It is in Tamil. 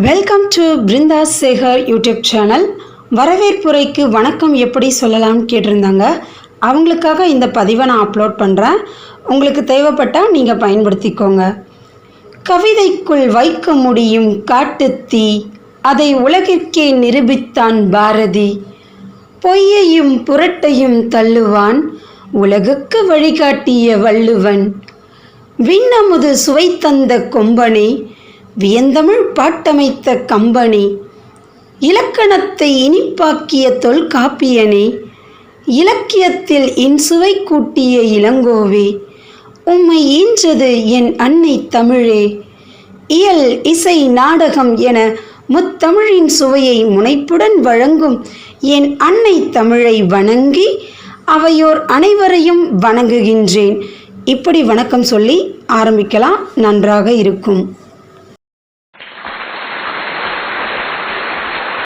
வெல்கம் டு பிருந்தாஸ் சேகர் யூடியூப் சேனல். வரவேற்புரைக்கு வணக்கம் எப்படி சொல்லலாம்னு கேட்டிருந்தாங்க. அவங்களுக்காக இந்த பதிவை நான் அப்லோட் பண்ணுறேன். உங்களுக்கு தேவைப்பட்டால் நீங்கள் பயன்படுத்திக்கோங்க. கவிதைக்குள் வைக்க முடியும் காட்டுத்தீ, அதை உலகிற்கே நிரூபித்தான் பாரதி. பொய்யையும் புரட்டையும் தள்ளுவான், உலகுக்கு வழிகாட்டிய வள்ளுவன். விண்ணமுது சுவை தந்த கொம்பனே, வியந்தமிழ் பாட்டமைத்த கம்பனே. இலக்கணத்தை இனிப்பாக்கிய தொல்காப்பியனே, இலக்கியத்தில் இன்சுவை கூட்டிய இளங்கோவே. உம்மை ஈன்றது என் அன்னை தமிழே. இயல் இசை நாடகம் என முத்தமிழின் சுவையை முனைப்புடன் வழங்கும் என் அன்னை தமிழை வணங்கி அவையோர் அனைவரையும் வணங்குகின்றேன். இப்படி வணக்கம் சொல்லி ஆரம்பிக்கலாம், நன்றாக இருக்கும்.